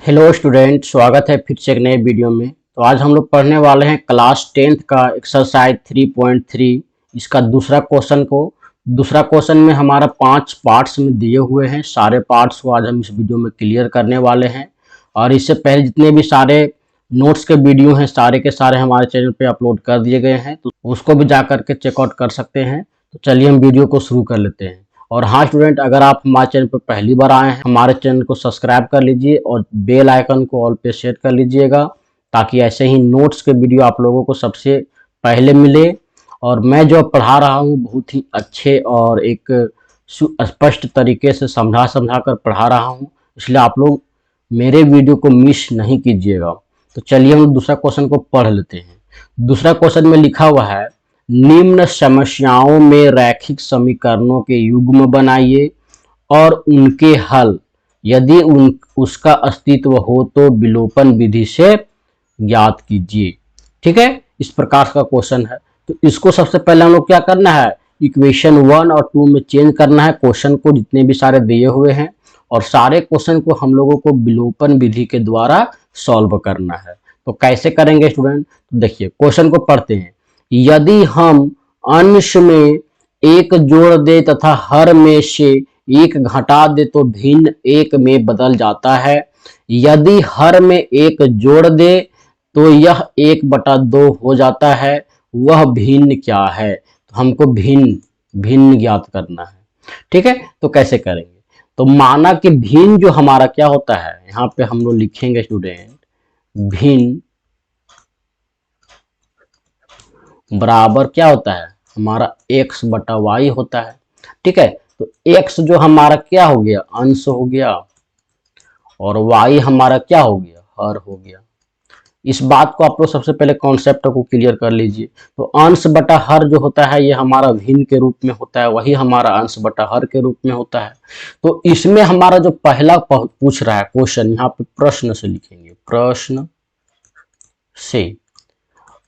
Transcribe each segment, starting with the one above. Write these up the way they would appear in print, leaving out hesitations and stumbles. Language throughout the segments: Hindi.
हेलो स्टूडेंट, स्वागत है फिर से एक नए वीडियो में। तो आज हम लोग पढ़ने वाले हैं क्लास 10th का एक्सरसाइज 3.3 इसका दूसरा क्वेश्चन में हमारा 5 पार्ट्स में दिए हुए हैं। सारे पार्ट्स को आज हम इस वीडियो में क्लियर करने वाले हैं। और इससे पहले जितने भी सारे नोट्स के वीडियो हैं सारे के सारे हमारे चैनल पे अपलोड कर दिए गए हैं, तो उसको भी जा करके चेकआउट कर सकते हैं। तो चलिए हम वीडियो को शुरू कर लेते हैं। और हाँ स्टूडेंट, अगर आप हमारे चैनल पर पहली बार आए हैं, हमारे चैनल को सब्सक्राइब कर लीजिए और बेल आइकन को ऑल पे सेट कर लीजिएगा, ताकि ऐसे ही नोट्स के वीडियो आप लोगों को सबसे पहले मिले। और मैं जो पढ़ा रहा हूँ बहुत ही अच्छे और एक स्पष्ट तरीके से समझा कर पढ़ा रहा हूँ, इसलिए आप लोग मेरे वीडियो को मिस नहीं कीजिएगा। तो चलिए हम दूसरा क्वेश्चन को पढ़ लेते हैं। दूसरा क्वेश्चन में लिखा हुआ है, निम्न समस्याओं में रैखिक समीकरणों के युग्म बनाइए और उनके हल, यदि उसका अस्तित्व हो तो विलोपन विधि से ज्ञात कीजिए। ठीक है, इस प्रकार का क्वेश्चन है। तो इसको सबसे पहले हम लोग क्या करना है, इक्वेशन 1 और 2 में चेंज करना है क्वेश्चन को, जितने भी सारे दिए हुए हैं, और सारे क्वेश्चन को हम लोगों को विलोपन विधि के द्वारा सॉल्व करना है। तो कैसे करेंगे स्टूडेंट, तो देखिए क्वेश्चन को पढ़ते हैं। यदि हम अंश में एक जोड़ दे तथा हर में से एक घटा दे तो भिन्न एक में बदल जाता है। यदि हर में एक जोड़ दे तो यह 1/2 हो जाता है। वह भिन्न क्या है, तो हमको भिन्न ज्ञात करना है। ठीक है, तो कैसे करेंगे, तो माना कि भिन्न जो हमारा क्या होता है, यहाँ पे हम लोग लिखेंगे स्टूडेंट, भिन्न बराबर क्या होता है हमारा x/y होता है। ठीक है, तो x जो हमारा क्या हो गया, अंश हो गया, और y हमारा क्या हो गया, हर हो गया। इस बात को आप लोग सबसे पहले कॉन्सेप्ट को क्लियर कर लीजिए। तो अंश बटा हर जो होता है ये हमारा भिन्न के रूप में होता है, वही हमारा अंश बटा हर के रूप में होता है। तो इसमें हमारा जो पहला पूछ रहा है क्वेश्चन, यहाँ पे प्रश्न से लिखेंगे,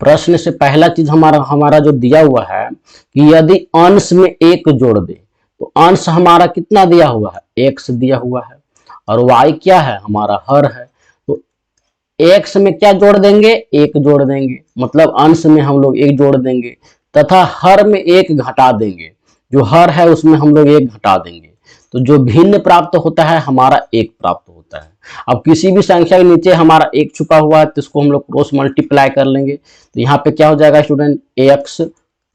प्रश्न से पहला चीज हमारा जो दिया हुआ है कि यदि अंश में एक जोड़ दे, तो अंश हमारा कितना दिया हुआ है, x दिया हुआ है, और y क्या है, हमारा हर है। तो x में क्या जोड़ देंगे, एक जोड़ देंगे, मतलब अंश में हम लोग एक जोड़ देंगे, तथा हर में एक घटा देंगे, जो हर है उसमें हम लोग एक घटा देंगे। तो जो भिन्न प्राप्त होता है हमारा एक प्राप्त होता है। अब किसी भी संख्या के नीचे हमारा एक छुपा हुआ है, तो इसको हम लोग क्रॉस मल्टीप्लाई कर लेंगे। तो यहाँ पे क्या हो जाएगा स्टूडेंट, x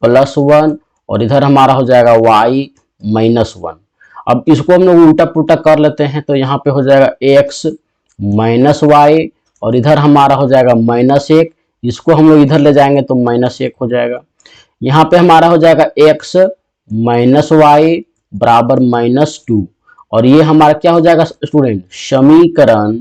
+ 1, और इधर हमारा हो जाएगा y - 1। अब इसको हम लोग उल्टा पुल्टा कर लेते हैं, तो यहाँ पे हो जाएगा x - y, और इधर हमारा हो जाएगा -1। इसको हम लोग इधर ले जाएंगे तो -1 हो जाएगा। यहाँ पे हमारा हो जाएगा x - y बराबर -2, और ये हमारा क्या हो जाएगा स्टूडेंट, समीकरण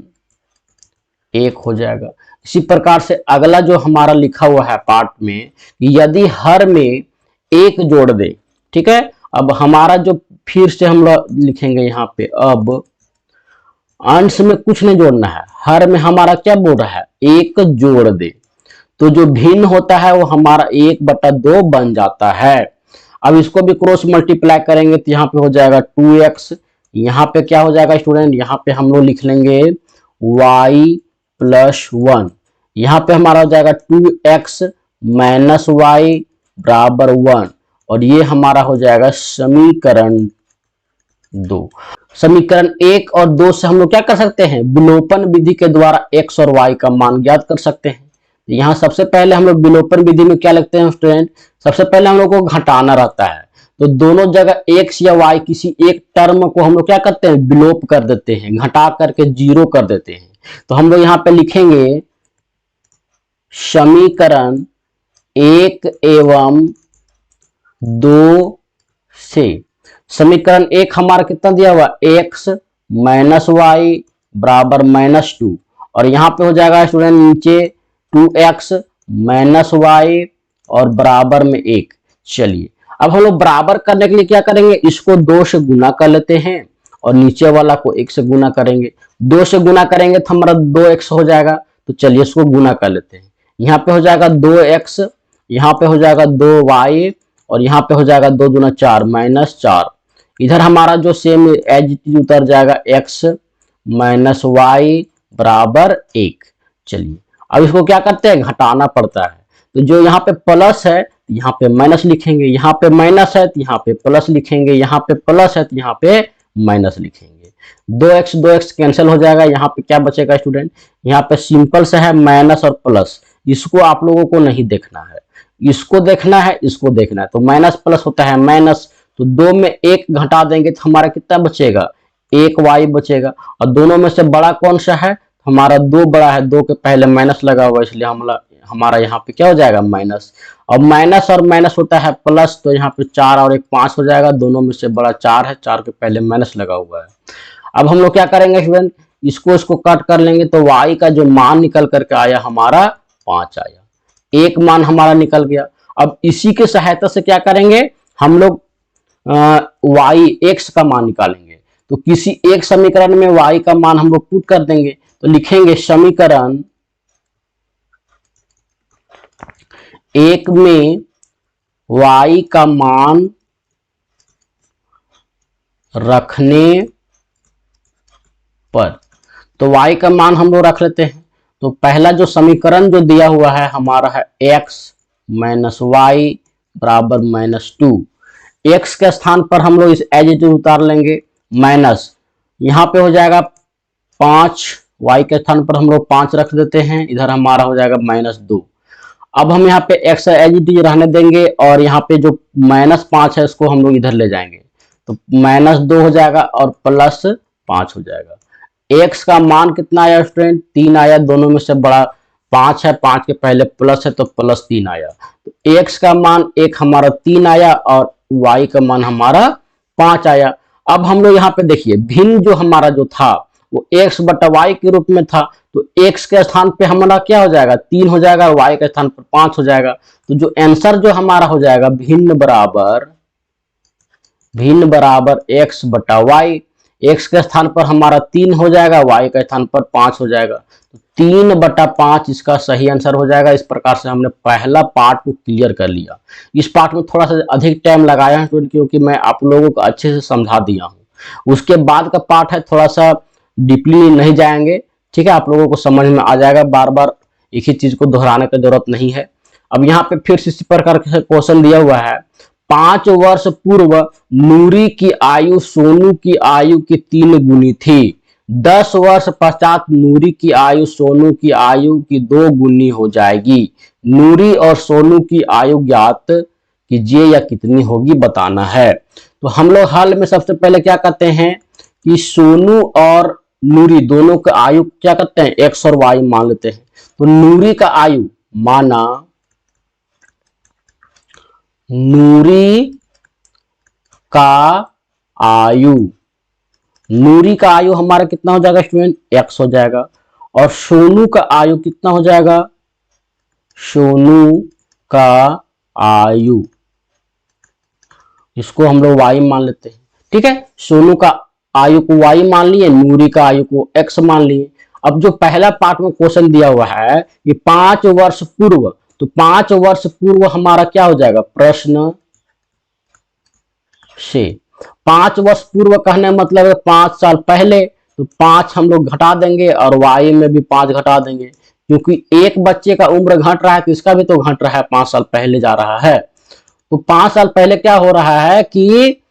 1 हो जाएगा। इसी प्रकार से अगला जो हमारा लिखा हुआ है पार्ट में, यदि हर में एक जोड़ दे। ठीक है, अब हमारा जो फिर से हम लोग लिखेंगे यहाँ पे, अब अंश में कुछ नहीं जोड़ना है, हर में हमारा क्या बोल रहा है, एक जोड़ दे, तो जो भिन्न होता है वो हमारा 1/2 बन जाता है। अब इसको भी क्रॉस मल्टीप्लाई करेंगे तो यहाँ पे हो जाएगा 2x, यहाँ पे क्या हो जाएगा स्टूडेंट, यहाँ पे हम लोग लिख लेंगे y + 1, यहाँ पे हमारा हो जाएगा 2x - y बराबर 1, और ये हमारा हो जाएगा समीकरण 2। समीकरण 1 और 2 से हम लोग क्या कर सकते हैं, विलोपन विधि के द्वारा x और y का मान ज्ञात कर सकते हैं। यहाँ सबसे पहले हम लोग विलोपन विधि में क्या लिखते हैं स्टूडेंट, सबसे पहले हम लोग को घटाना रहता है, तो दोनों जगह x या y किसी एक टर्म को हम लोग क्या करते हैं, विलोप कर देते हैं, घटा करके 0 कर देते हैं। तो हम लोग यहाँ पे लिखेंगे समीकरण 1 एवं 2 से, समीकरण 1 हमारा कितना दिया हुआ, x - y बराबर -2, और यहाँ पे हो जाएगा स्टूडेंट नीचे 2x - y और बराबर में 1। चलिए अब हम लोग बराबर करने के लिए क्या करेंगे, इसको 2 से गुना कर लेते हैं, और नीचे वाला को 1 से गुना करेंगे। 2 से गुना करेंगे तो हमारा 2x हो जाएगा। तो चलिए इसको गुना कर लेते हैं। यहाँ पे हो जाएगा 2x, यहाँ पे हो जाएगा 2y, और यहाँ पे हो जाएगा 2 दूना 4 -4। इधर हमारा जो सेम एज इट इज उतर जाएगा x - y बराबर 1। चलिए अब इसको क्या करते हैं, घटाना पड़ता है। तो जो यहाँ पे प्लस है यहाँ पे माइनस लिखेंगे, यहाँ पे माइनस है तो यहाँ पे प्लस लिखेंगे, यहाँ पे प्लस है तो यहाँ पे माइनस लिखेंगे। 2x कैंसिल हो जाएगा, यहाँ पे क्या बचेगा स्टूडेंट, यहाँ पे सिंपल सा है माइनस और प्लस। इसको आप लोगों को नहीं देखना है, इसको देखना है, इसको देखना है। तो माइनस प्लस होता है माइनस, तो 2 में 1 घटा देंगे तो हमारा कितना बचेगा, 1y बचेगा। और दोनों में से बड़ा कौन सा है, हमारा 2 बड़ा है, 2 के पहले माइनस लगा हुआ इसलिए हमारा यहाँ पे क्या हो जाएगा माइनस। अब माइनस और माइनस होता है प्लस, तो यहाँ पे 4 और 1 5 हो जाएगा, दोनों में से बड़ा 4 है, 4 के पहले माइनस लगा हुआ है। अब हम लोग क्या करेंगे स्टूडेंट, इसको कट कर लेंगे तो y का जो मान निकल करके आया हमारा 5 आया, एक मान हमारा निकल गया। अब इसी के सहायता से क्या करेंगे हम लोग y x का मान निकालेंगे। तो किसी एक समीकरण में y का मान हम लोग पुट कर देंगे, तो लिखेंगे समीकरण 1 में y का मान रखने पर, तो y का मान हम लोग रख लेते हैं। तो पहला जो समीकरण जो दिया हुआ है हमारा है x माइनस वाई बराबर -2। x के स्थान पर हम लोग इस एज इट इज उतार लेंगे, माइनस यहाँ पे हो जाएगा 5, y के स्थान पर हम लोग 5 रख देते हैं, इधर हमारा हो जाएगा -2। अब हम यहाँ पे x एज इट इज रहने देंगे और यहाँ पे जो -5 है इसको हम लोग इधर ले जाएंगे, तो -2 हो जाएगा और +5 हो जाएगा। x का मान कितना आया स्टूडेंट, 3 आया, दोनों में से बड़ा 5 है, 5 के पहले प्लस है तो +3 आया। तो x का मान एक हमारा 3 आया और y का मान हमारा 5 आया। अब हम लोग यहाँ पे देखिए भिन्न जो हमारा जो था वो x बटा y के रूप में था, तो x के स्थान पे हमारा क्या हो जाएगा 3 हो जाएगा और y के स्थान पर 5 हो जाएगा। तो जो आंसर जो हमारा हो जाएगा भिन्न बराबर x बटा y, x के स्थान पर हमारा 3 हो जाएगा, y के स्थान पर 5 हो जाएगा, तो 3/5 इसका सही आंसर हो जाएगा। इस प्रकार से हमने पहला पार्ट को क्लियर कर लिया। इस पार्ट में थोड़ा सा अधिक टाइम लगाया है क्योंकि मैं आप लोगों को अच्छे से समझा दिया हूँ। उसके बाद का पार्ट है थोड़ा सा डीपली नहीं जाएंगे, ठीक है, आप लोगों को समझ में आ जाएगा, बार बार एक ही चीज को दोहराने की जरूरत नहीं है। अब यहाँ पे फिर इसी प्रकार का क्वेश्चन दिया हुआ है, 5 वर्ष पूर्व नूरी की आयु सोनू की आयु की 3 गुनी थी, 10 वर्ष पश्चात नूरी की आयु सोनू की आयु की 2 गुनी हो जाएगी। नूरी और सोनू की आयु ज्ञात कीजिए या कितनी होगी बताना है। तो हम लोग हाल में सबसे पहले क्या करते हैं कि सोनू और नूरी दोनों का आयु क्या करते हैं x और y मान लेते हैं। तो नूरी का आयु माना, नूरी का आयु, नूरी का आयु हमारा कितना हो जाएगा स्टूडेंट x हो जाएगा, और सोनू का आयु कितना हो जाएगा, सोनू का आयु इसको हम लोग y मान लेते हैं, ठीक है। सोनू का आयु को y मान लिए, नूरी का आयु को x मान लिए। अब जो पहला पार्ट में क्वेश्चन दिया हुआ है कि 5 वर्ष पूर्व, तो 5 वर्ष पूर्व हमारा क्या हो जाएगा, प्रश्न से 5 वर्ष पूर्व कहने मतलब है 5 साल पहले, तो 5 हम लोग घटा देंगे और y में भी 5 घटा देंगे, क्योंकि एक बच्चे का उम्र घट रहा है तो इसका भी तो घट रहा है, 5 साल पहले जा रहा है। तो 5 साल पहले क्या हो रहा है कि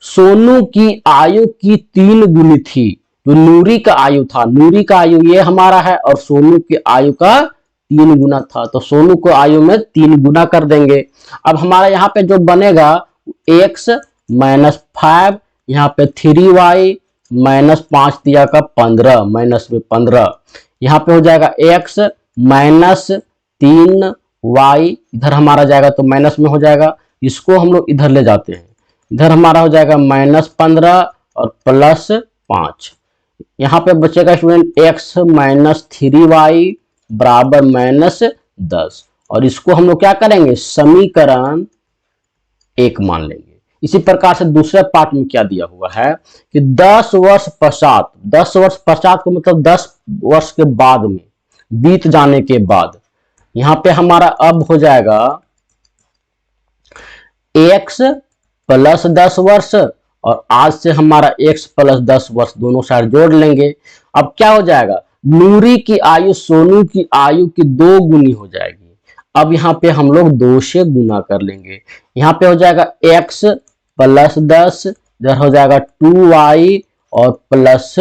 सोनू की आयु की 3 गुनी थी, जो नूरी का आयु था, नूरी का आयु ये हमारा है और सोनू की आयु का 3 गुना था, तो सोनू को आयु में 3 गुना कर देंगे। अब हमारा यहाँ पे जो बनेगा x -5, यहाँ पे 3y -5 दिया का 15, माइनस में 15, यहाँ पे हो जाएगा x -3y, इधर हमारा जाएगा तो माइनस में हो जाएगा, इसको हम लोग इधर ले जाते हैं, इधर हमारा हो जाएगा -15 और +5, यहाँ पे बचेगा स्टूडेंट x -3y बराबर -10, और इसको हम लोग क्या करेंगे समीकरण 1 मान लेंगे। इसी प्रकार से दूसरे पार्ट में क्या दिया हुआ है कि 10 वर्ष पश्चात, 10 वर्ष पश्चात को मतलब 10 वर्ष के बाद में, बीत जाने के बाद, यहाँ पे हमारा अब हो जाएगा x + 10 वर्ष और आज से हमारा x + 10 वर्ष दोनों साइड जोड़ लेंगे। अब क्या हो जाएगा नूरी की आयु सोनू की आयु की 2 गुनी हो जाएगी। अब यहाँ पे हम लोग 2 से गुना कर लेंगे। यहाँ पे हो जाएगा x प्लस 10, इधर हो जाएगा 2y और प्लस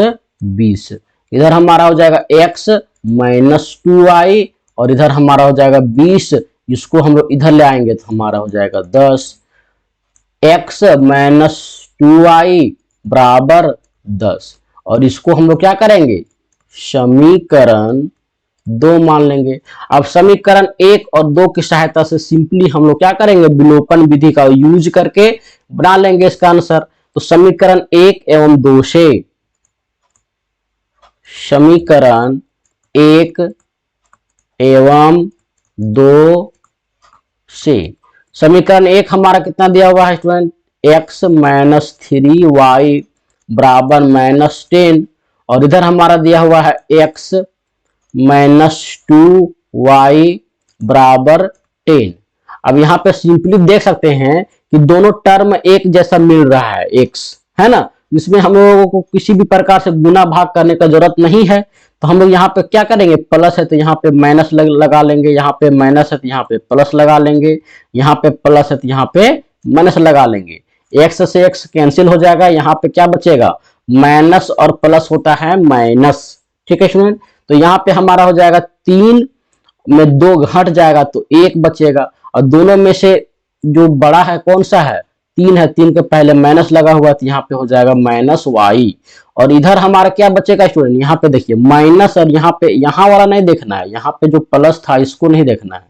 20। इधर हमारा हो जाएगा x माइनस 2y और इधर हमारा हो जाएगा 20। इसको हम लोग इधर ले आएंगे तो हमारा हो जाएगा 10। x माइनस 2y बराबर 10 और इसको हम लोग क्या करेंगे, समीकरण 2 मान लेंगे। अब समीकरण 1 और 2 की सहायता से सिंपली हम लोग क्या करेंगे, विलोपन विधि का यूज करके बना लेंगे इसका आंसर। तो समीकरण 1 एवं 2 से, समीकरण 1 एवं 2 से, समीकरण 1 हमारा कितना दिया हुआ है स्टूडेंट, x माइनस 3y बराबर माइनस 10 और इधर हमारा दिया हुआ है x माइनस 2y बराबर 10। अब यहाँ पे सिंपली देख सकते हैं कि दोनों टर्म एक जैसा मिल रहा है, x है ना, इसमें हम लोगों को किसी भी प्रकार से गुना भाग करने का जरूरत नहीं है। तो हम लोग यहाँ पे क्या करेंगे, प्लस है तो यहाँ पे माइनस लगा लेंगे, यहाँ पे माइनस है तो यहाँ पे प्लस लगा लेंगे, यहाँ पे प्लस है तो यहाँ पे माइनस लगा लेंगे। x से x कैंसिल हो जाएगा, यहाँ पे क्या बचेगा, माइनस और प्लस होता है माइनस। ठीक है स्टूडेंट, तो यहाँ पे हमारा हो जाएगा 3 में 2 घट जाएगा तो 1 बचेगा और दोनों में से जो बड़ा है कौन सा है, 3 है, 3 के पहले माइनस लगा हुआ तो यहाँ पे हो जाएगा माइनस y और इधर हमारा क्या बचेगा स्टूडेंट, यहाँ पे देखिए माइनस और यहाँ पे, यहाँ वाला नहीं देखना है, यहाँ पे जो प्लस था इसको नहीं देखना है।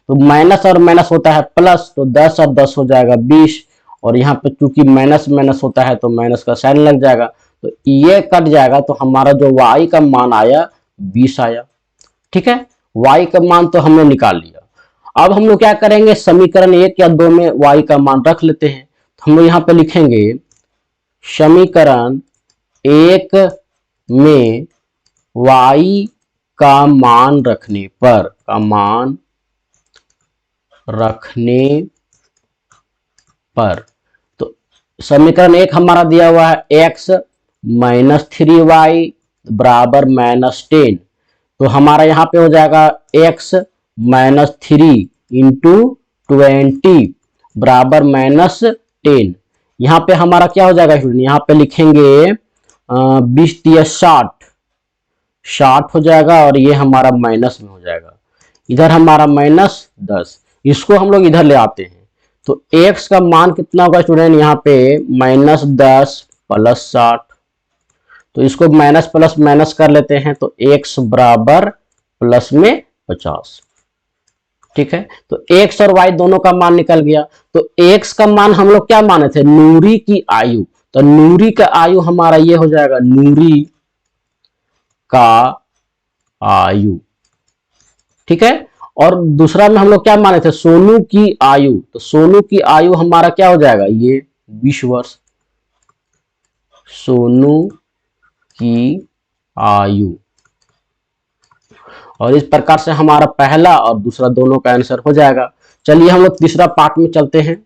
तो माइनस और माइनस होता है प्लस, तो 10 और 10 हो जाएगा 20 और यहाँ पे चूंकि माइनस माइनस होता है तो माइनस का साइन लग जाएगा तो ये कट जाएगा। तो हमारा जो y का मान आया 20 आया। ठीक है, y का मान तो हमने निकाल लिया। अब हम लोग क्या करेंगे, समीकरण 1 या 2 में y का मान रख लेते हैं। तो हम लोग यहाँ पे लिखेंगे समीकरण 1 में y का मान रखने पर, तो समीकरण 1 हमारा दिया हुआ है x माइनस 3y बराबर माइनस 10। तो हमारा यहाँ पे हो जाएगा x माइनस 3 इंटू 20 बराबर माइनस 10। यहाँ पे हमारा क्या हो जाएगा स्टूडेंट, यहाँ पे लिखेंगे 20 दिया 60 हो जाएगा और ये हमारा माइनस में हो जाएगा, इधर हमारा माइनस 10। इसको हम लोग इधर ले आते हैं तो x का मान कितना होगा स्टूडेंट, यहाँ पे माइनस 10 प्लस 60। तो इसको माइनस प्लस माइनस कर लेते हैं तो x बराबर प्लस में 50। ठीक है, तो x और y दोनों का मान निकल गया। तो x का मान हम लोग क्या माने थे, नूरी की आयु, तो नूरी का आयु हमारा ये हो जाएगा, नूरी का आयु। ठीक है, और दूसरा में हम लोग क्या माने थे, सोनू की आयु, तो सोनू की आयु हमारा क्या हो जाएगा, ये 20 वर्ष, सोनू की आयु। और इस प्रकार से हमारा पहला और दूसरा दोनों का आंसर हो जाएगा। चलिए हम लोग तीसरा पार्ट में चलते हैं।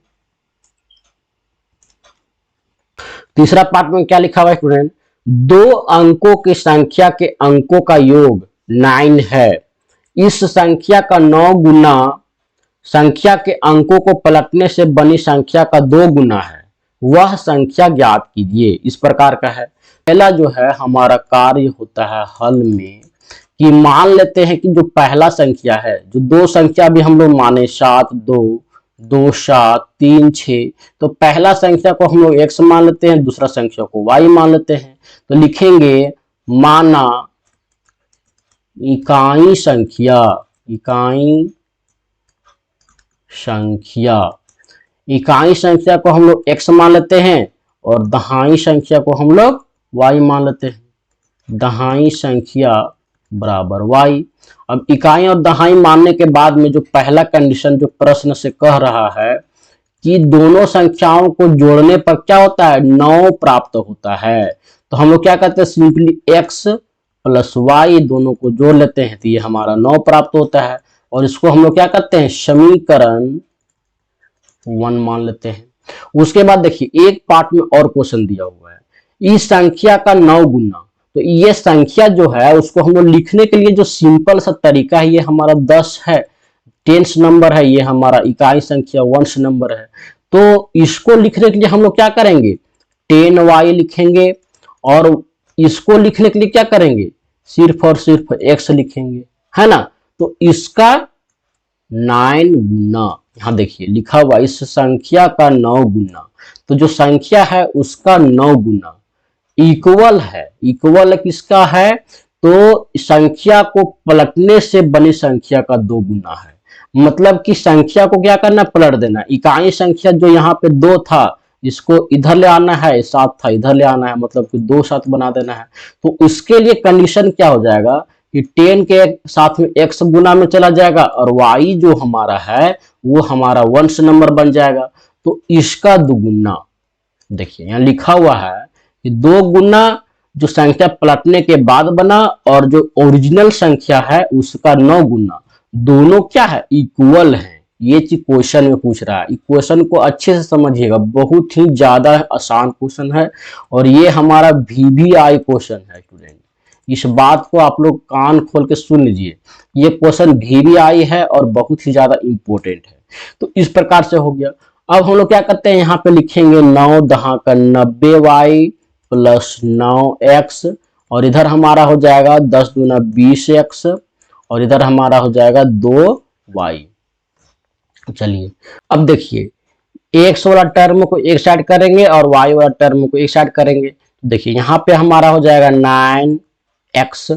तीसरा पार्ट में क्या लिखा हुआ है स्टूडेंट, 2 अंकों की संख्या के अंकों का योग 9 है। इस संख्या का 9 गुना संख्या के अंकों को पलटने से बनी संख्या का 2 गुना है, वह संख्या ज्ञात कीजिए। इस प्रकार का है। पहला जो है हमारा कार्य होता है हल में कि मान लेते हैं कि जो पहला संख्या है, जो 2 संख्या भी हम लोग माने 7 2 2 7 3 6, तो पहला संख्या को हम लोग x मान लेते हैं, दूसरा संख्या को y मान लेते हैं। तो लिखेंगे माना इकाई संख्या, इकाई संख्या को हम लोग x मान लेते हैं और दहाई संख्या को हम लोग y मान लेते हैं, दहाई संख्या बराबर y। अब इकाई और दहाई मानने के बाद में जो पहला कंडीशन जो प्रश्न से कह रहा है कि दोनों संख्याओं को जोड़ने पर क्या होता है, 9 प्राप्त होता है। तो हम लोग क्या करते हैं, सिंपली x प्लस y दोनों को जोड़ लेते हैं तो ये हमारा 9 प्राप्त होता है और इसको हम लोग क्या करते हैं, समीकरण 1 मान लेते हैं। उसके बाद देखिए एक पार्ट में और क्वेश्चन दिया हुआ है, इस संख्या का 9 गुना, तो ये संख्या जो है उसको हम लोग लिखने के लिए जो सिंपल सा तरीका है, ये हमारा 10 है, टेंस नंबर है, ये हमारा इकाई संख्या वंश नंबर है। तो इसको लिखने के लिए हम लोग क्या करेंगे, 10y लिखेंगे, और इसको लिखने के लिए क्या करेंगे, सिर्फ और सिर्फ x लिखेंगे, है ना। तो इसका 9 गुना, यहां देखिए लिखा हुआ इस संख्या का 9 गुना, तो जो संख्या है उसका 9 गुना इक्वल है, इक्वल किसका है, तो संख्या को पलटने से बनी संख्या का 2 गुना है। मतलब कि संख्या को क्या करना, पलट देना। इकाई संख्या जो यहाँ पे 2 था, इसको इधर ले आना है, 7 था इधर ले आना है, मतलब कि 2 7 बना देना है। तो उसके लिए कंडीशन क्या हो जाएगा कि 10 के साथ में x गुना में चला जाएगा, और y जो हमारा है वो हमारा वंश नंबर बन जाएगा। तो इसका 2 गुना, देखिए यहाँ लिखा हुआ है कि 2 गुना जो संख्या पलटने के बाद बना, और जो ओरिजिनल संख्या है उसका 9 गुना, दोनों क्या है, इक्वल है। ये चीज क्वेश्चन में पूछ रहा है। क्वेश्चन को अच्छे से समझिएगा, बहुत ही ज्यादा आसान क्वेश्चन है, और ये हमारा VVI क्वेश्चन है स्टूडेंट। इस बात को आप लोग कान खोल के सुन लीजिए, ये क्वेश्चन VVI है और बहुत ही ज्यादा इंपॉर्टेंट है। तो इस प्रकार से हो गया। अब हम लोग क्या करते हैं, यहाँ पे लिखेंगे 9 दहा का 90y प्लस 9x, और इधर हमारा हो जाएगा 10 दूना 20x, और इधर हमारा हो जाएगा 2y। चलिए अब देखिए x वाला टर्म को एक साइड करेंगे और y वाला टर्म को एक साइड करेंगे। तो देखिए यहाँ पे हमारा हो जाएगा 9x,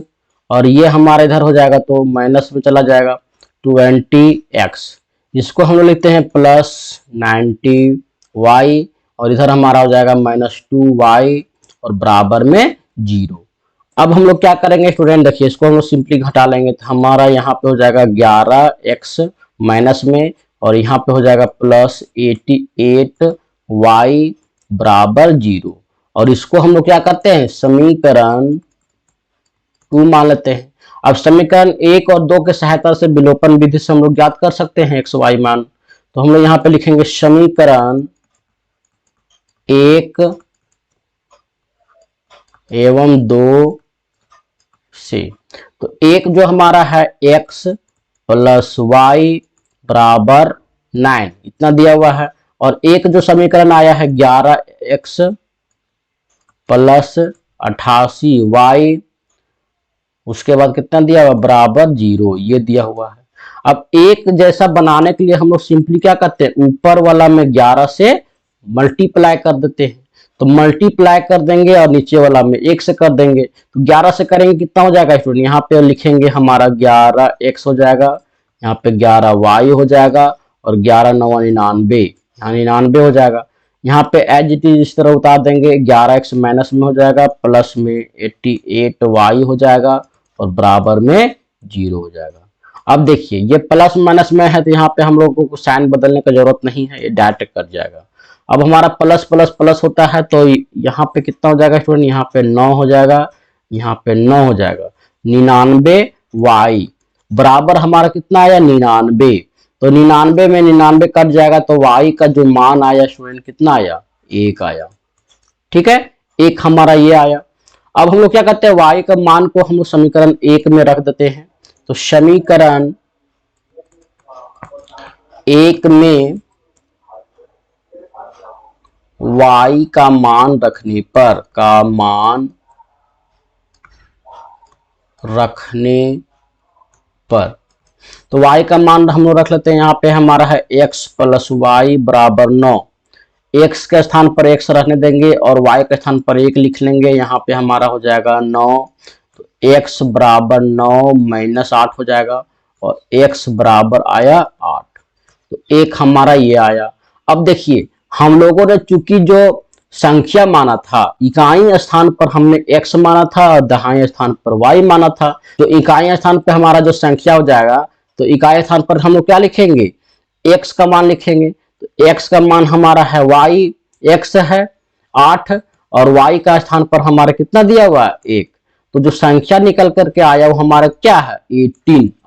और ये हमारा इधर हो जाएगा तो माइनस में चला जाएगा 20x। इसको हम लोग लिखते हैं प्लस 90y, और इधर हमारा हो जाएगा -2y, और बराबर में 0। अब हम लोग क्या करेंगे स्टूडेंट, देखिए इसको हम लोग सिंपली घटा लेंगे, तो हमारा यहाँ पे हो जाएगा 11x माइनस में, और यहाँ पे हो जाएगा प्लस 88y बराबर 0। और इसको हम लोग क्या करते हैं, समीकरण 2 मान लेते हैं। अब समीकरण 1 और 2 के सहायता से विलोपन विधि से हम लोग ज्ञात कर सकते हैं x y मान। तो हम लोग यहाँ पे लिखेंगे समीकरण 1 एवं 2 से, तो एक जो हमारा है x प्लस वाई बराबर 9 इतना दिया हुआ है, और एक जो समीकरण आया है 11x प्लस 88y, उसके बाद कितना दिया हुआ बराबर 0, ये दिया हुआ है। अब एक जैसा बनाने के लिए हम लोग सिंपली क्या करते हैं, ऊपर वाला में 11 से मल्टीप्लाई कर देते हैं। तो मल्टीप्लाई कर देंगे और नीचे वाला में 1 से कर देंगे, तो 11 से करेंगे कितना हो जाएगा स्टूडेंट, यहाँ पे लिखेंगे हमारा 11x हो जाएगा, यहाँ पे 11y हो जाएगा, और 11 9 99, यहाँ 99 हो जाएगा। यहाँ पे एज इट इज इस तरह उतार देंगे, 11x माइनस में हो जाएगा, प्लस में 88y हो जाएगा, और बराबर में 0 हो जाएगा। अब देखिए ये प्लस माइनस में है, तो यहाँ पे हम लोगों को साइन बदलने की जरूरत नहीं है, ये डायरेक्ट कट जाएगा। अब हमारा प्लस प्लस प्लस होता है, तो यहाँ पे कितना हो जाएगा स्टूडेंट, यहाँ पे 9 हो जाएगा, यहाँ पे 9 हो जाएगा, 99y बराबर हमारा कितना आया 99। तो 99 में 99 कट जाएगा, तो y का जो मान आया स्टूडेंट कितना आया, 1 आया। ठीक है, 1 हमारा ये आया। अब हम लोग क्या करते हैं, y का मान को हम लोग समीकरण 1 में रख देते हैं। तो समीकरण 1 में y का मान रखने पर तो y का मान हम लोग रख लेते हैं, यहाँ पे हमारा है x प्लस वाई बराबर 9। x के स्थान पर x रखने देंगे और y के स्थान पर 1 लिख लेंगे, यहाँ पे हमारा हो जाएगा 9। तो x बराबर 9 माइनस 8 हो जाएगा, और x बराबर आया 8। तो 1 हमारा ये आया। अब देखिए हम लोगों ने चूंकि जो संख्या माना था, इकाई स्थान पर हमने x माना था और दहाई स्थान पर y माना था। तो इकाई स्थान पर हमारा जो संख्या हो जाएगा, तो इकाई स्थान पर हम लोग क्या लिखेंगे, x का मान लिखेंगे। तो x का मान हमारा है y, x है 8, और y का स्थान पर हमारा कितना दिया हुआ है 1। तो जो संख्या निकल करके आया वो हमारा क्या है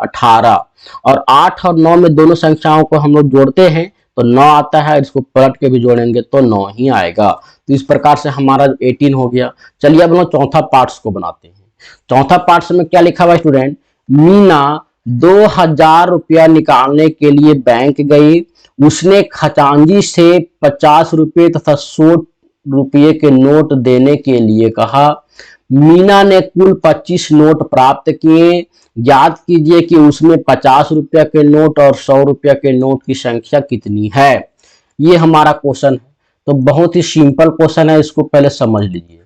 18। और 8 और 9 में दोनों संख्याओं को हम लोग जोड़ते हैं, तो 9 आता है, इसको पलट के भी जोड़ेंगे तो 9 ही आएगा। तो इस प्रकार से हमारा 18 हो गया। चलिए अब हम लोग चौथा पार्ट्स को बनाते हैं। चौथा पार्ट्स में क्या लिखा हुआ स्टूडेंट, मीना 2000 रुपया निकालने के लिए बैंक गई। उसने खजांची से 50 रुपये तथा 100 रुपये के नोट देने के लिए कहा। मीना ने कुल 25 नोट प्राप्त किए। ज्ञात कीजिए कि उसमें 50 रुपया के नोट और 100 रुपया के नोट की संख्या कितनी है। ये हमारा क्वेश्चन है। तो बहुत ही सिंपल क्वेश्चन है, इसको पहले समझ लीजिए।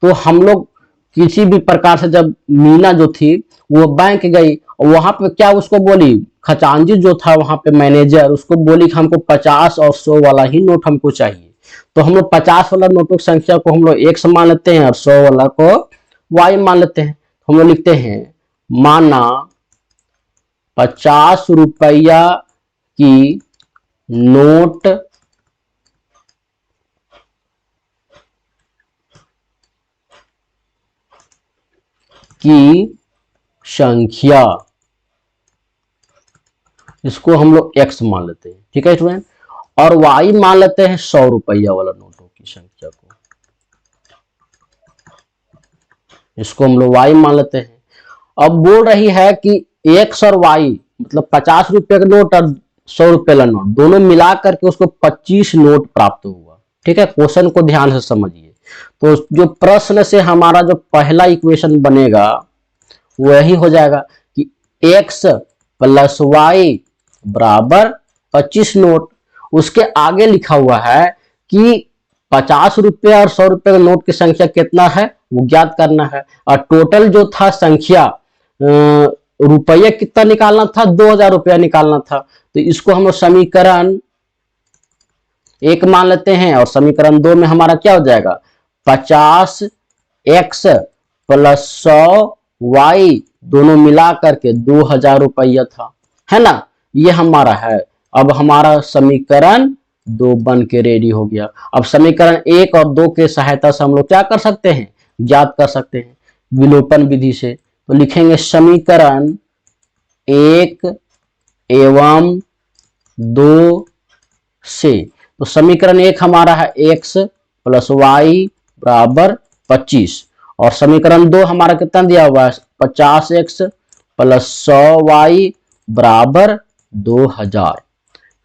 तो हम लोग किसी भी प्रकार से, जब मीना जो थी वो बैंक गई, वहां पे क्या उसको बोली, खजांची जो था वहां पे मैनेजर, उसको बोली कि हमको 50 और 100 वाला ही नोट हमको चाहिए। तो हम लोग 50 वाला नोटों की संख्या को हम लोग एक्स मान लेते हैं और 100 वाला को वाई मान लेते हैं। हम लोग लिखते हैं माना 50 रुपया की नोट की संख्या, इसको हम लोग एक्स मान लेते हैं, ठीक है स्टूडेंट। और वाई मान लेते हैं 100 रुपया वाला नोटों की संख्या को, इसको हम लोग वाई मान लेते हैं। अब बोल रही है कि एक्स और वाई मतलब 50 रुपये का नोट और 100 रुपये का नोट दोनों मिला करके उसको 25 नोट प्राप्त हुआ। ठीक है, क्वेश्चन को ध्यान से समझिए। तो जो प्रश्न से हमारा जो पहला इक्वेशन बनेगा वही हो जाएगा कि एक्स प्लस वाई बराबर 25 नोट। उसके आगे लिखा हुआ है कि 50 रुपये और 100 रुपये का नोट की संख्या कितना है वो ज्ञात करना है। और टोटल जो था संख्या रुपये कितना निकालना था, 2000 रुपया निकालना था। तो इसको हम समीकरण 1 मान लेते हैं और समीकरण 2 में हमारा क्या हो जाएगा, 50 एक्स प्लस 100 वाई दोनों मिला करके 2000 रुपया था, है ना। ये हमारा है। अब हमारा समीकरण 2 बन के रेडी हो गया। अब समीकरण 1 और 2 के सहायता से हम लोग क्या कर सकते हैं, ज्ञात कर सकते हैं विलोपन विधि से। तो लिखेंगे समीकरण 1 एवं 2 से। तो समीकरण 1 हमारा है एक्स प्लस वाई बराबर 25 और समीकरण 2 हमारा कितना दिया हुआ है, 50 एक्स प्लस 100 वाई बराबर 2000।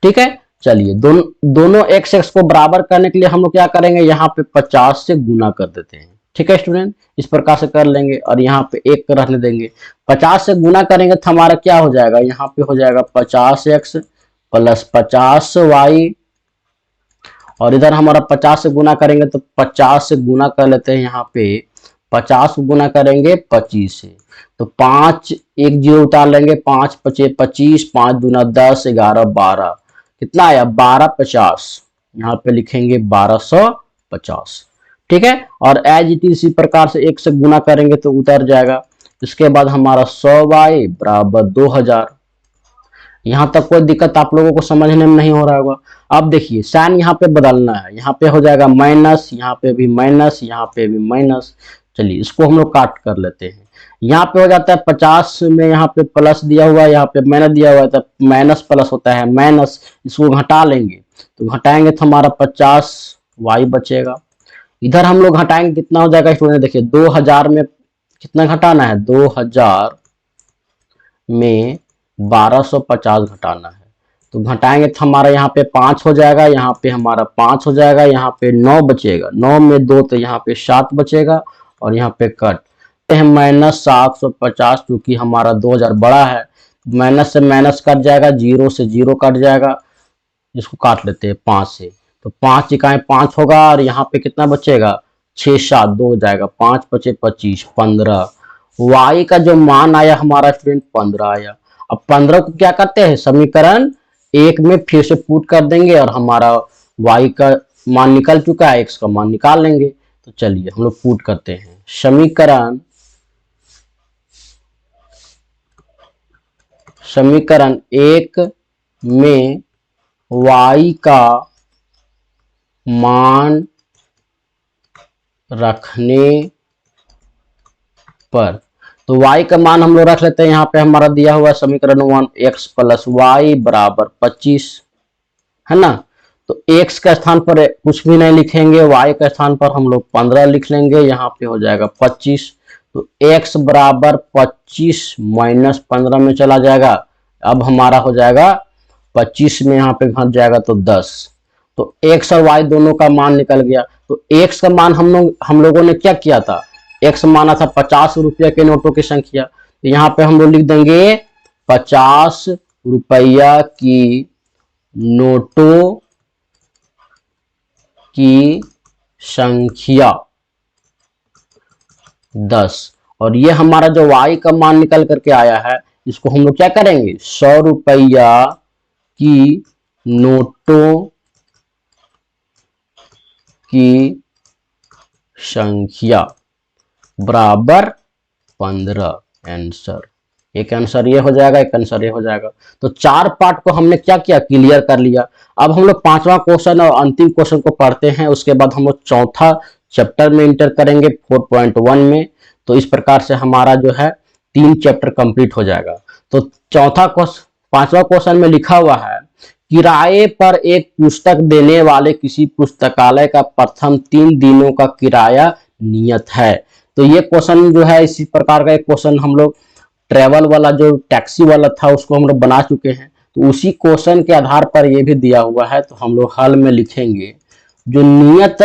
ठीक है, चलिए दोनों एक्स एक्स को बराबर करने के लिए हम लोग क्या करेंगे, यहाँ पे 50 से गुना कर देते हैं। ठीक है स्टूडेंट, इस प्रकार से कर लेंगे और यहाँ पे 1 रहने देंगे। 50 से गुना करेंगे तो हमारा क्या हो जाएगा, यहाँ पे हो जाएगा 50 एक्स प्लस 50 वाई और इधर हमारा 50 से गुना करेंगे तो 50 से गुना कर लेते हैं। यहाँ पे 50 गुना करेंगे 25 से, तो 5 एक जीरो उतार लेंगे, 5 पचे 25, 5 दूना 10, 11 12, कितना आया 1250। यहाँ पे लिखेंगे 1250। ठीक है, और एज इट इसी प्रकार से 1 से गुना करेंगे तो उतर जाएगा। इसके बाद हमारा 100 वाई बराबर 2000। यहां तक कोई दिक्कत आप लोगों को समझने में नहीं हो रहा होगा। अब देखिए साइन यहाँ पे बदलना है, यहाँ पे हो जाएगा माइनस, यहाँ पे भी माइनस, यहाँ पे भी माइनस। चलिए इसको हम लोग काट कर लेते हैं। यहाँ पे हो जाता है 50 में यहाँ पे प्लस दिया हुआ है, यहाँ पे माइनस दिया हुआ है, तो माइनस प्लस होता है माइनस। इसको घटा लेंगे तो घटाएंगे तो हमारा 50 वाई बचेगा। इधर हम लोग घटाएंगे कितना हो जाएगा स्टूडेंट, देखिए 2000 में कितना घटाना है, 2000 में 1250 घटाना है। तो घटाएंगे तो हमारा यहाँ पे 5 हो जाएगा, यहाँ पे हमारा 5 हो जाएगा, यहाँ पे 9 बचेगा, 9 में 2 तो यहाँ पे 7 बचेगा और यहाँ पे कट है माइनस 750, क्योंकि हमारा 2000 बड़ा है। माइनस से माइनस कट जाएगा, 0 से 0 कट जाएगा। इसको काट लेते हैं 5 से, तो 5 इकाई 5 होगा और यहाँ पे कितना बचेगा, 6 7 2 हो जाएगा, 5 पचे 25 15। वाई का जो मान आया हमारा स्टूडेंट 15 आया। अब 15 को क्या करते हैं, समीकरण 1 में फिर से पुट कर देंगे और हमारा वाई का मान निकल चुका है, एक्स का मान निकाल लेंगे। तो चलिए हम लोग पुट करते हैं समीकरण 1 में y का मान रखने पर, तो y का मान हम लोग रख लेते हैं। यहाँ पे हमारा दिया हुआ समीकरण 1 एक्स प्लस वाई बराबर 25, है ना। तो x के स्थान पर कुछ भी नहीं लिखेंगे, y के स्थान पर हम लोग 15 लिख लेंगे, यहाँ पे हो जाएगा 25। तो x बराबर 25 माइनस 15 में चला जाएगा। अब हमारा हो जाएगा 25 में यहाँ पे घट जाएगा तो 10। तो x और y दोनों का मान निकल गया। तो x का मान हम लोगों ने क्या किया था, x माना था 50 रुपया के नोटों की संख्या। तो यहाँ पे हम लोग लिख देंगे 50 रुपया की नोटों की संख्या 10। और ये हमारा जो y का मान निकल करके आया है, इसको हम लोग क्या करेंगे, 100 रुपया की नोटों की संख्या बराबर 15। आंसर, एक आंसर ये हो जाएगा, एक आंसर ये हो जाएगा। तो 4 पार्ट को हमने क्या किया, क्लियर कर लिया। अब हम लोग 5वां क्वेश्चन और अंतिम क्वेश्चन को पढ़ते हैं, उसके बाद हम लोग चौथा चैप्टर में इंटर करेंगे 4.1 में। तो इस प्रकार से हमारा जो है 3 चैप्टर कंप्लीट हो जाएगा। तो चौथा क्वेश्चन, 5वां क्वेश्चन में लिखा हुआ है, किराए पर एक पुस्तक देने वाले किसी पुस्तकालय का प्रथम 3 दिनों का किराया नियत है। तो ये क्वेश्चन जो है, इसी प्रकार का एक क्वेश्चन हम लोग ट्रेवल वाला जो टैक्सी वाला था उसको हम लोग बना चुके हैं। तो उसी क्वेश्चन के आधार पर ये भी दिया हुआ है। तो हम लोग हल में लिखेंगे, जो नियत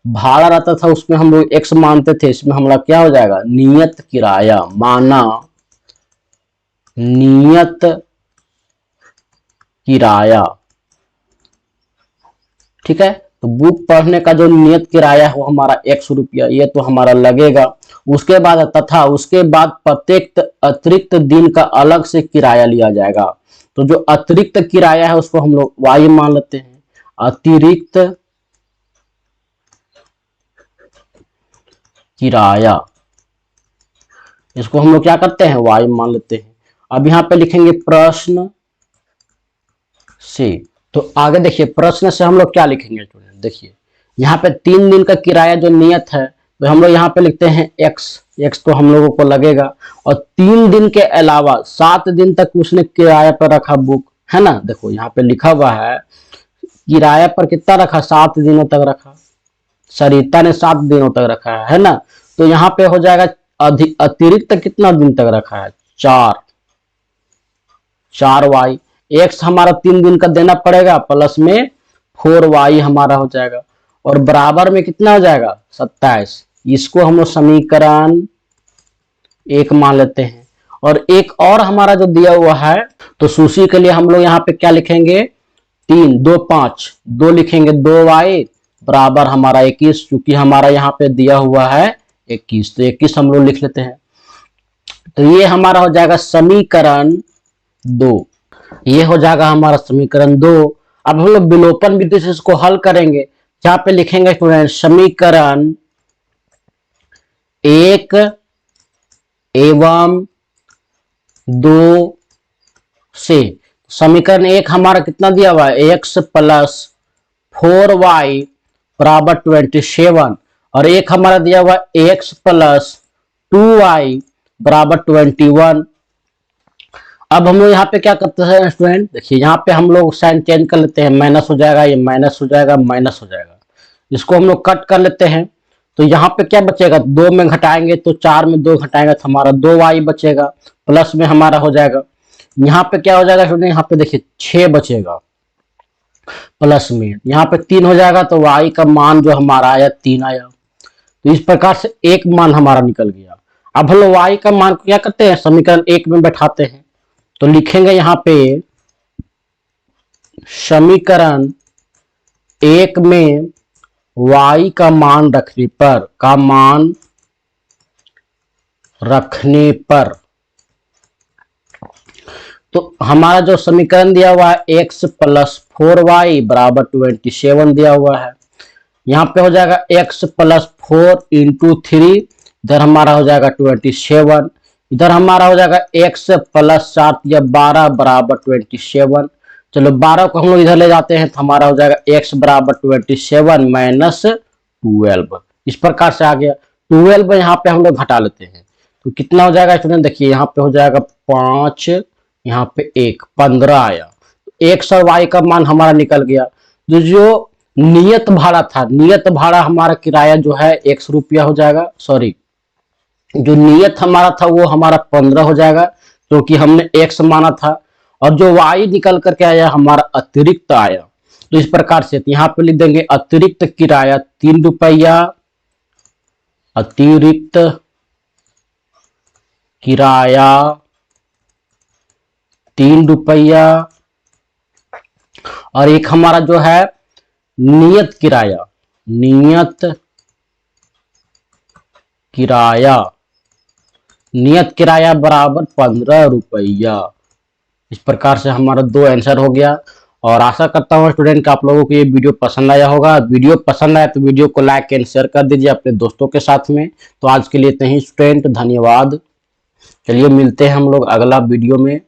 भाड़ा रहता था उसमें हम लोग x मानते थे, इसमें हमारा क्या हो जाएगा, नियत किराया माना नियत किराया। ठीक है, तो बुक पढ़ने का जो नियत किराया हो हमारा 100 रुपया, ये तो हमारा लगेगा। उसके बाद तथा उसके बाद प्रत्येक अतिरिक्त दिन का अलग से किराया लिया जाएगा। तो जो अतिरिक्त किराया है उसको हम लोग y मान लेते हैं। अतिरिक्त किराया, इसको हम लोग क्या करते हैं, y मान लेते हैं। अब यहाँ पे लिखेंगे प्रश्न से। तो आगे देखिए, प्रश्न से हम लोग क्या लिखेंगे स्टूडेंट, देखिए यहाँ पे 3 दिन का किराया जो नियत है, तो हम लोग यहाँ पे लिखते हैं x तो हम लोगों को लगेगा। और 3 दिन के अलावा 7 दिन तक उसने किराया पर रखा बुक, है ना। देखो यहाँ पे लिखा हुआ है किराया पर कितना रखा, 7 दिनों तक रखा। सरिता ने 7 दिनों तक रखा है ना। तो यहाँ पे हो जाएगा अतिरिक्त कितना दिन तक रखा है, 4y। x हमारा 3 दिन का देना पड़ेगा, प्लस में 4y हमारा हो जाएगा, और बराबर में कितना हो जाएगा, 27। इसको हम लोग समीकरण 1 मान लेते हैं। और एक और हमारा जो दिया हुआ है, तो सूची के लिए हम लोग यहाँ पे क्या लिखेंगे, 3 2 5 2 लिखेंगे, 2y बराबर हमारा 21, क्योंकि हमारा यहाँ पे दिया हुआ है 21, तो 21 हम लोग लिख लेते हैं। तो ये हमारा हो जाएगा समीकरण 2, ये हो जाएगा हमारा समीकरण 2। अब हम लोग विलोपन विधि से इसको हल करेंगे। यहाँ पे लिखेंगे स्टूडेंट समीकरण 1 एवं 2 से। समीकरण 1 हमारा कितना दिया हुआ है, x प्लस 4y बराबर 27, और एक हमारा दिया हुआ है x प्लस 2y बराबर 21। अब हम लोग यहाँ पे क्या करते हैं स्टूडेंट, देखिए यहाँ पे हम लोग साइन चेंज कर लेते हैं, माइनस हो जाएगा, ये माइनस हो जाएगा, माइनस हो जाएगा। इसको हम लोग कट कर लेते हैं। तो यहाँ पे क्या बचेगा, 2 में घटाएंगे तो 4 में 2 घटाएंगे तो हमारा 2y बचेगा, प्लस में हमारा हो जाएगा। यहाँ पे क्या हो जाएगा स्टूडेंट, यहाँ पे देखिए 6 बचेगा, प्लस में यहाँ पे 3 हो जाएगा, तो y का मान जो हमारा आया 3 आया। तो इस प्रकार से एक मान हमारा निकल गया। अब हम लोग y का मान को क्या करते हैं, समीकरण 1 में बैठाते हैं। तो लिखेंगे यहाँ पे समीकरण 1 में y का मान रखने पर तो हमारा जो समीकरण दिया हुआ है x प्लस 4y बराबर 27 दिया हुआ है। यहाँ पे हो जाएगा x प्लस 4 इंटू 3, इधर हमारा हो जाएगा 27, इधर हमारा हो जाएगा x प्लस 7 या 12 बराबर 27। चलो 12 को हम लोग इधर ले जाते हैं, तो हमारा हो जाएगा x बराबर 27 माइनस 12। इस प्रकार से आ गया। 12 यहाँ पे हम लोग घटा लेते हैं, तो कितना हो जाएगा स्टूडेंट, देखिए यहाँ पे हो जाएगा 5, यहाँ पे 1 15 आया। x और y का मान हमारा निकल गया। तो जो नियत भाड़ा था, नियत भाड़ा हमारा किराया जो है 100 रुपया हो जाएगा, सॉरी जो नियत हमारा था वो हमारा 15 हो जाएगा क्योंकि हमने x माना था, और जो y निकल करके आया हमारा अतिरिक्त आया। तो इस प्रकार से यहाँ पे लिख देंगे अतिरिक्त किराया 3 रुपया, अतिरिक्त किराया 3 रुपया, और एक हमारा जो है नियत किराया, नियत किराया, नियत किराया बराबर 15 रुपया। इस प्रकार से हमारा 2 आंसर हो गया। और आशा करता हूँ स्टूडेंट कि आप लोगों को ये वीडियो पसंद आया होगा। वीडियो पसंद आया तो वीडियो को लाइक एंड शेयर कर दीजिए अपने दोस्तों के साथ में। तो आज के लिए इतना ही स्टूडेंट, धन्यवाद। चलिए मिलते हैं हम लोग अगला वीडियो में।